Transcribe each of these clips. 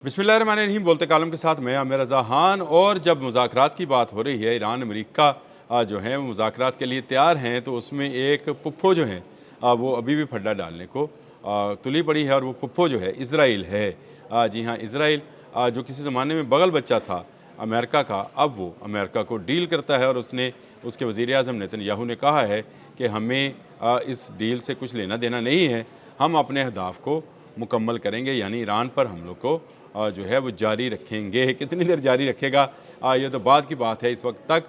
बिस्मिल्लाहिर्रहमानिर्रहीम। बोलते कालम के साथ मैं आमिर रज़ा खान। और जब मुज़ाकरात की बात हो रही है, ईरान अमेरिका जो है वो मुज़ाकरात के लिए तैयार हैं, तो उसमें एक पुप्पो जो हैं वो अभी भी फड्डा डालने को तुली पड़ी है। और वो पुप्पो जो है इसराइल है। जी हाँ, इसराइल जो किसी ज़माने में बगल बच्चा था अमेरिका का, अब वो अमेरिका को डील करता है। और उसने उसके वज़ीर आज़म नेतन्याहू ने कहा है कि हमें इस डील से कुछ लेना देना नहीं है, हम अपने अहदाफ़ को मुकम्मल करेंगे, यानी ईरान पर हमलों को जो है वो जारी रखेंगे। कितनी देर जारी रखेगा ये तो बाद की बात है। इस वक्त तक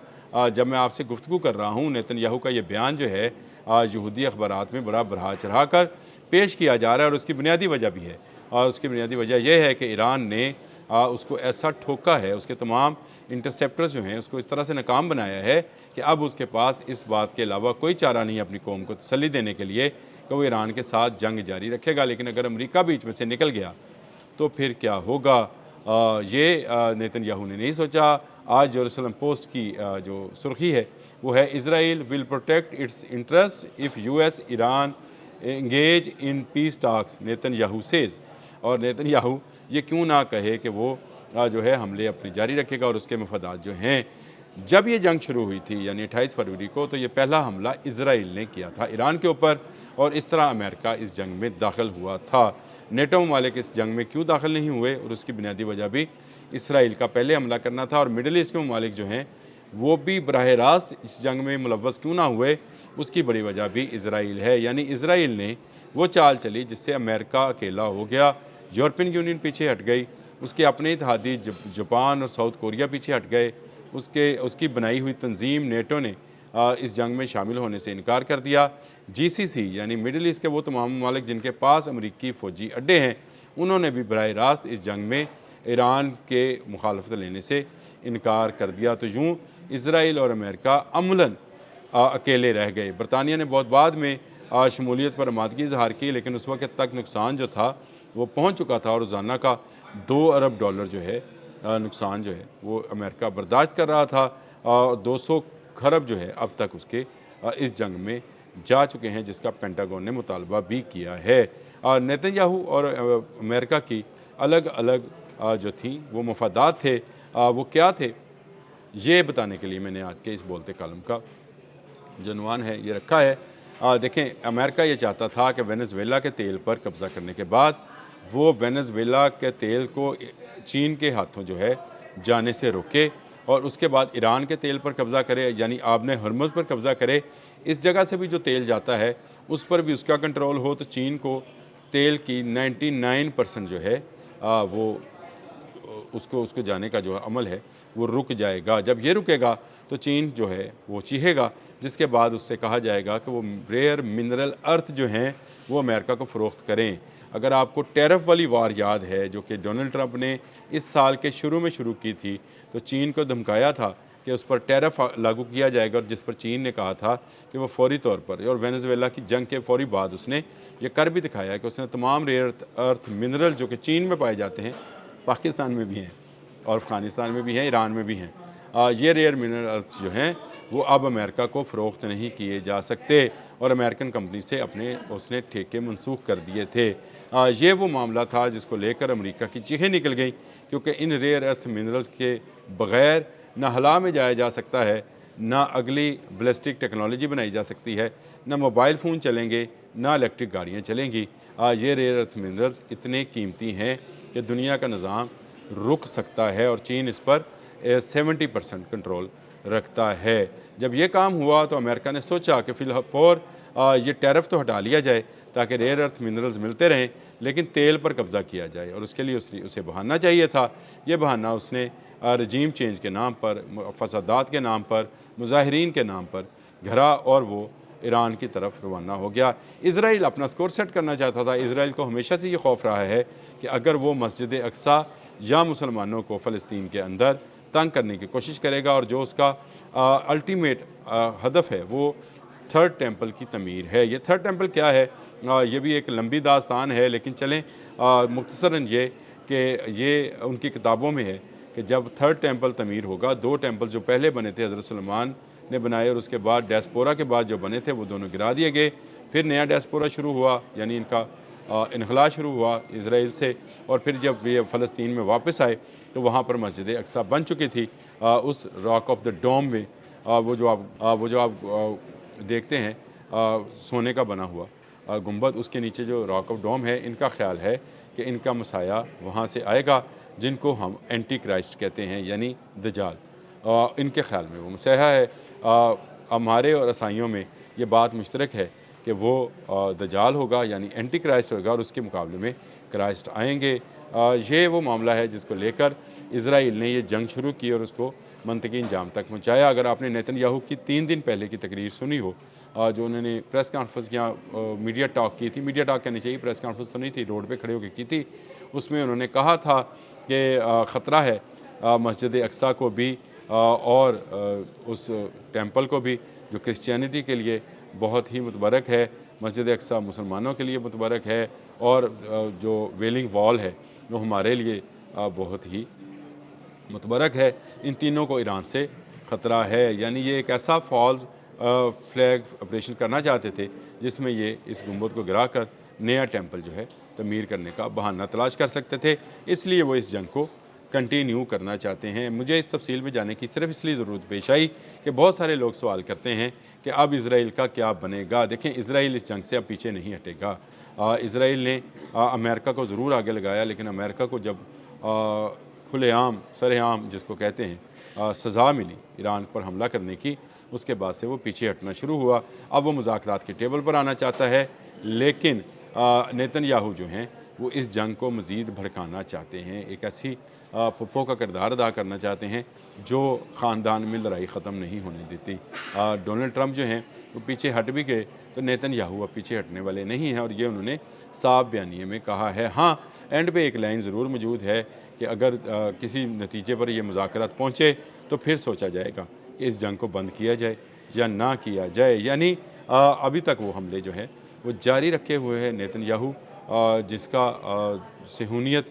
जब मैं आपसे गुफ्तगू कर रहा हूँ, नेतन्याहू का ये बयान जो है यहूदी अखबारात में बड़ा बढ़ा चढ़ा कर पेश किया जा रहा है। और उसकी बुनियादी वजह भी है, और उसकी बुनियादी वजह यह है कि ईरान ने उसको ऐसा ठोका है, उसके तमाम इंटरसेप्टर्स जो हैं उसको इस तरह से नाकाम बनाया है कि अब उसके पास इस बात के अलावा कोई चारा नहीं अपनी कौम को तसल्ली देने के लिए कि वो ईरान के साथ जंग जारी रखेगा। लेकिन अगर अमेरिका बीच में से निकल गया तो फिर क्या होगा, ये नेतन्याहू ने नहीं सोचा। आज जेरूसलम पोस्ट की जो सुर्खी है वो है, Israel will protect it's interest if US Iran engage in peace talks, Netanyahu says. और नेतन्याहू ये क्यों ना कहे कि वो जो है हमले अपने जारी रखेगा और उसके मफादात जो हैं। जब ये जंग शुरू हुई थी यानी 28 फरवरी को, तो ये पहला हमला इसराइल ने किया था ईरान के ऊपर, और इस तरह अमेरिका इस जंग में दाखिल हुआ था। नेटो ममालिक इस जंग में क्यों दाखिल नहीं हुए, और उसकी बुनियादी वजह भी इसराइल का पहले हमला करना था। और मिडल ईस्ट के ममालिक जो हैं वो भी बराह रास्त इस जंग में मुलव्वस क्यों ना हुए, उसकी बड़ी वजह भी इसराइल है। यानी इसराइल ने वो चाल चली जिससे अमेरिका अकेला हो गया, यूरोपियन यूनियन पीछे हट गई, उसके अपने इत्तेहादी जापान और साउथ कोरिया पीछे हट गए, उसकी बनाई हुई तंजीम नेटो ने इस जंग में शामिल होने से इनकार कर दिया। जीसीसी यानी मिडिल ईस्ट के वो तमाम ममालिक जिनके पास अमरीकी फ़ौजी अड्डे हैं, उन्होंने भी बराह रास्त इस जंग में ईरान के मुखालफत लेने से इनकार कर दिया। तो यूँ इसराइल और अमेरिका अमलन अकेले रह गए। बरतानिया ने बहुत बाद में शमूलियत पर आमादगी इजहार की, लेकिन उस वक्त तक नुकसान जो था वो पहुँच चुका था, और रोज़ाना का $2 अरब जो है नुकसान जो है वो अमेरिका बर्दाश्त कर रहा था। 200 खरब जो है अब तक उसके इस जंग में जा चुके हैं, जिसका पेंटागन ने मुतालबा भी किया है। नेतन्याहू और अमेरिका की अलग अलग जो थी वो मफादात थे, वो क्या थे, ये बताने के लिए मैंने आज के इस बोलते कालम का जो उन्वान है ये रखा है। देखें, अमेरिका ये चाहता था कि वेनेज़ुएला के तेल पर कब्ज़ा करने के बाद वो वेनेज़ुएला के तेल को चीन के हाथों जो है जाने से रोके, और उसके बाद ईरान के तेल पर कब्ज़ा करे, यानी आबने हरमुज़ पर कब्ज़ा करे। इस जगह से भी जो तेल जाता है उस पर भी उसका कंट्रोल हो, तो चीन को तेल की 99% जो है वो उसको जाने का जो अमल है वो रुक जाएगा। जब ये रुकेगा तो चीन जो है वो चीखेगा, जिसके बाद उससे कहा जाएगा कि वो रेयर मिनरल अर्थ जो हैं वो अमेरिका को फ़रोख्त करें। अगर आपको टैरिफ वाली वार याद है जो कि डोनाल्ड ट्रंप ने इस साल के शुरू में शुरू की थी, तो चीन को धमकाया था कि उस पर टैरिफ लागू किया जाएगा, और जिस पर चीन ने कहा था कि वो फौरी तौर पर, और वेनेज़ुएला की जंग के फौरी बाद उसने ये कर भी दिखाया कि उसने तमाम रेयर अर्थ मिनरल जो कि चीन में पाए जाते हैं, पाकिस्तान में भी हैं और अफ़गानिस्तान में भी हैं, ईरान में भी हैं, ये रेयर मिनरल अर्थ जो हैं वो अब अमेरिका को फ़रोख्त नहीं किए जा सकते, और अमेरिकन कंपनी से अपने उसने ठेके मनसूख कर दिए थे। ये वो मामला था जिसको लेकर अमेरिका की चीखें निकल गई, क्योंकि इन रेयर अर्थ मिनरल्स के बग़ैर ना हला में जाया जा सकता है, ना अगली बैलिस्टिक टेक्नोलॉजी बनाई जा सकती है, ना मोबाइल फ़ोन चलेंगे, ना इलेक्ट्रिक गाड़ियाँ चलेंगी। ये रेयर अर्थ मिनरल्स इतने कीमती हैं कि दुनिया का निज़ाम रुक सकता है, और चीन इस पर 70% कंट्रोल रखता है। जब ये काम हुआ तो अमेरिका ने सोचा कि फ़िलहाल ये टैरिफ तो हटा लिया जाए ताकि रेयर अर्थ मिनरल्स मिलते रहें, लेकिन तेल पर कब्ज़ा किया जाए, और उसके लिए उसे बहाना चाहिए था। ये बहाना उसने रजीम चेंज के नाम पर, फसादात के नाम पर, मुजाहिरीन के नाम पर घरा, और वो ईरान की तरफ रवाना हो गया। इसराइल अपना स्कोर सेट करना चाहता था। इसराइल को हमेशा से ये खौफ रहा है कि अगर वो मस्जिद अक्सा या मुसलमानों को फ़लस्तीन के अंदर तंग करने की कोशिश करेगा, और जो उसका अल्टीमेट हदफ है वो थर्ड टेंपल की तमीर है। ये थर्ड टेंपल क्या है, ये भी एक लंबी दास्तान है, लेकिन चलें मुख्तसरन ये कि ये उनकी किताबों में है कि जब थर्ड टेंपल तमीर होगा, 2 टेंपल जो पहले बने थे हज़रत सुलेमान ने बनाए, और उसके बाद डायस्पोरा के बाद जो बने थे वो दोनों गिरा दिए गए। फिर नया डायस्पोरा शुरू हुआ, यानी इनका इनखला शुरू हुआ इसराइल से, اور پھر جب یہ فلسطین میں واپس آئے تو وہاں پر مسجد اقصیٰ بن چکی تھی۔ اس راک آف دا ڈوم میں وہ جو آپ دیکھتے ہیں سونے کا بنا ہوا گنبد، اس کے نیچے جو راک آف ڈوم ہے، ان کا خیال ہے کہ ان کا مسایہ وہاں سے آئے گا، جن کو ہم اینٹی کرائسٹ کہتے ہیں، یعنی دجال۔ ان کے خیال میں وہ مسیحا ہے۔ ہمارے اور عیسائیوں میں یہ بات مشترک ہے کہ وہ دجال ہوگا، یعنی اینٹی کرائسٹ ہوگا، اور اس کے مقابلے میں کرائسٹ آئیں گے۔ یہ وہ معاملہ ہے جس کو لے کر اسرائیل نے یہ جنگ شروع کی اور اس کو منطقی انجام تک پہنچایا۔ اگر آپ نے نیتن یاہو کی 3 دن پہلے کی تقریر سنی ہو، جو انہوں نے پریس کانفرنس یا میڈیا ٹاک کی تھی، میڈیا ٹاک کہنی چاہیے، پریس کانفرنس تو نہیں تھی، روڈ پہ کھڑے ہو کے کی تھی، اس میں انہوں نے کہا تھا کہ خطرہ ہے مسجد اقصیٰ کو بھی اور اس ٹیمپل کو بھی، جو کرسچینٹی کے لیے بہت ہی متبرک ہے۔ مسجد اقصیٰ مسلمانوں کے لیے متبرک ہے، اور جو ویلنگ وال ہے وہ ہمارے لیے بہت ہی متبرک ہے۔ ان تینوں کو ایران سے خطرہ ہے، یعنی یہ ایک ایسا فالز فلیگ آپریشن کرنا چاہتے تھے جس میں یہ اس گنبد کو گرا کر نیا ٹیمپل جو ہے تعمیر کرنے کا بہانہ تلاش کر سکتے تھے، اس لیے وہ اس جنگ کو کنٹینیو کرنا چاہتے ہیں۔ مجھے اس تفصیل میں جانے کی صرف اس لیے ضرورت پیش آئی کہ بہت سارے لوگ سوال کرتے ہیں کہ اب اسرائیل کا کیا بنے گا۔ دیکھیں، اسرائیل اس جنگ سے اب پیچھے نہیں ہٹے گا۔ اسرائیل نے امریکہ کو ضرور آگے لگایا، لیکن امریکہ کو جب کھلے عام سر عام جس کو کہتے ہیں سزا ملی ایران پر حملہ کرنے کی، اس کے بعد سے وہ پیچھے ہٹنا شروع ہوا۔ اب وہ مذاکرات کے ٹیبل پر آنا چاہتا ہے، لیکن نیتن یاہو جو ہیں وہ اس جنگ کو مزید بھڑکانا چاہتے ہیں، ایک ایسی پھپھو کا کردار ادا کرنا چاہتے ہیں جو خاندان میں لڑائی ختم نہیں ہونے دیتی۔ ڈونلڈ ٹرمپ جو ہیں وہ پیچھے ہٹ بھی گئے تو نیتن یاہو اب پیچھے ہٹنے والے نہیں ہیں، اور یہ انہوں نے صاف بیانیے میں کہا ہے۔ ہاں، اینڈ پہ ایک لائن ضرور موجود ہے کہ اگر کسی نتیجے پر یہ مذاکرات پہنچے تو پھر سوچا جائے گا کہ اس جنگ کو بند کیا جائے یا نہ کیا جائے، یعنی ابھی تک وہ حملے جو ہیں وہ جاری رکھے ہوئے ہیں نیتن یاہو، جس کا صہیونیت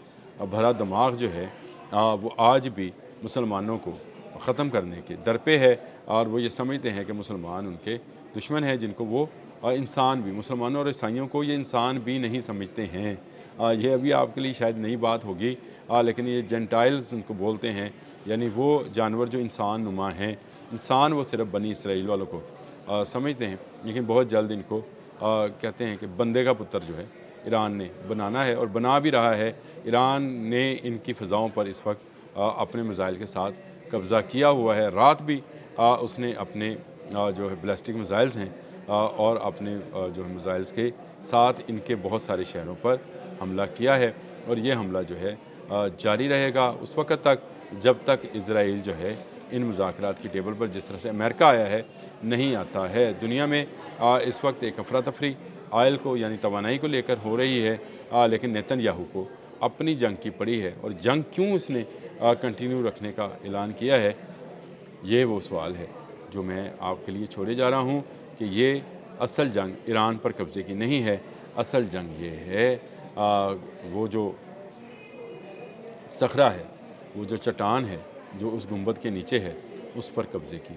بھرا دماغ جو ہے وہ آج بھی مسلمانوں کو ختم کرنے کے در پہ ہے، اور وہ یہ سمجھتے ہیں کہ مسلمان ان کے دشمن ہیں، جن کو وہ انسان بھی، مسلمانوں اور عیسائیوں کو یہ انسان بھی نہیں سمجھتے ہیں۔ یہ ابھی آپ کے لیے شاید نئی بات ہوگی، لیکن یہ جینٹائلز ان کو بولتے ہیں، یعنی وہ جانور جو انسان نما ہیں۔ انسان وہ صرف بنی اسرائیل والوں کو سمجھتے ہیں، لیکن بہت جلد ان کو کہتے ہیں کہ بندے کا پتر جو ہے ایران نے بنانا ہے، اور بنا بھی رہا ہے۔ ایران نے ان کی فضاؤں پر اس وقت اپنے میزائل کے ساتھ قبضہ کیا ہوا ہے۔ رات بھی اس نے اپنے جو ہے بیلسٹک میزائلز ہیں اور اپنے جو ہے میزائلز کے ساتھ ان کے بہت سارے شہروں پر حملہ کیا ہے، اور یہ حملہ جو ہے جاری رہے گا اس وقت تک جب تک اسرائیل جو ہے ان مذاکرات کی ٹیبل پر، جس طرح سے امریکہ آیا ہے، نہیں آتا ہے۔ دنیا میں اس وقت ایک افراتفری آئل کو یعنی توانائی کو لے کر ہو رہی ہے، لیکن نیتن یاہو کو اپنی جنگ کی پڑی ہے، اور جنگ کیوں اس نے کنٹینیو رکھنے کا اعلان کیا ہے، یہ وہ سوال ہے جو میں آپ کے لیے چھوڑے جا رہا ہوں کہ یہ اصل جنگ ایران پر قبضے کی نہیں ہے۔ اصل جنگ یہ ہے وہ جو صخرہ ہے، وہ جو چٹان ہے جو اس گنبد کے نیچے ہے، اس پر قبضے کی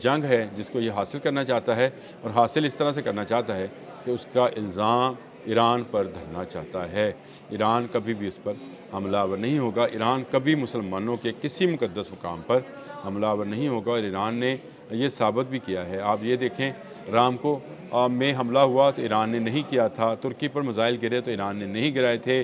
جنگ ہے، جس کو یہ حاصل کرنا چاہتا ہے، اور حاصل اس طرح سے کرنا چاہتا ہے کہ اس کا الزام ایران پر دھرنا چاہتا ہے۔ ایران کبھی بھی اس پر حملہ آور نہیں ہوگا، ایران کبھی مسلمانوں کے کسی مقدس مقام پر حملہ آور نہیں ہوگا، اور ایران نے یہ ثابت بھی کیا ہے۔ آپ یہ دیکھیں، رام کو میں حملہ ہوا تو ایران نے نہیں کیا تھا، ترکی پر میزائل گرے تو ایران نے نہیں گرائے تھے،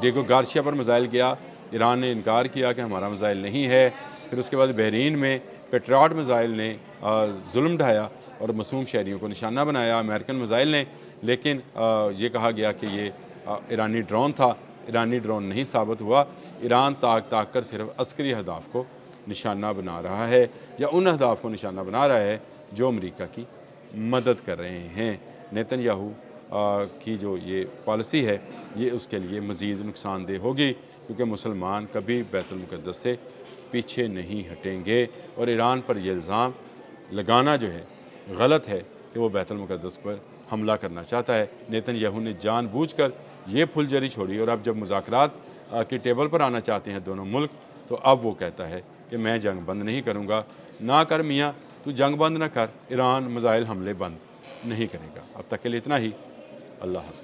ڈیگو گارشیا پر میزائل گیا، ایران نے انکار کیا کہ ہمارا میزائل نہیں ہے، پھر اس کے بعد بحرین میں پیٹریاٹ میزائل نے ظلم ڈھایا اور معصوم شہریوں کو نشانہ بنایا، امریکن میزائل نے، لیکن یہ کہا گیا کہ یہ ایرانی ڈرون تھا، ایرانی ڈرون نہیں ثابت ہوا۔ ایران تاک کر صرف عسکری اہداف کو نشانہ بنا رہا ہے، یا ان اہداف کو نشانہ بنا رہا ہے جو امریکہ کی مدد کر رہے ہیں۔ نیتن یاہو کی جو یہ پالیسی ہے یہ اس کے لیے مزید نقصان دہ ہوگی، کیونکہ مسلمان کبھی بیت المقدس سے پیچھے نہیں ہٹیں گے، اور ایران پر یہ الزام لگانا جو ہے غلط ہے کہ وہ بیت المقدس پر حملہ کرنا چاہتا ہے۔ نیتن یاہو نے جان بوجھ کر یہ پھل جری چھوڑی، اور اب جب مذاکرات کی ٹیبل پر آنا چاہتے ہیں دونوں ملک، تو اب وہ کہتا ہے کہ میں جنگ بند نہیں کروں گا۔ نہ کر میاں، تو جنگ بند نہ کر، ایران میزائل حملے بند نہیں کرے گا۔ اب تک کے لیے اتنا ہی۔ اللہ حافظ۔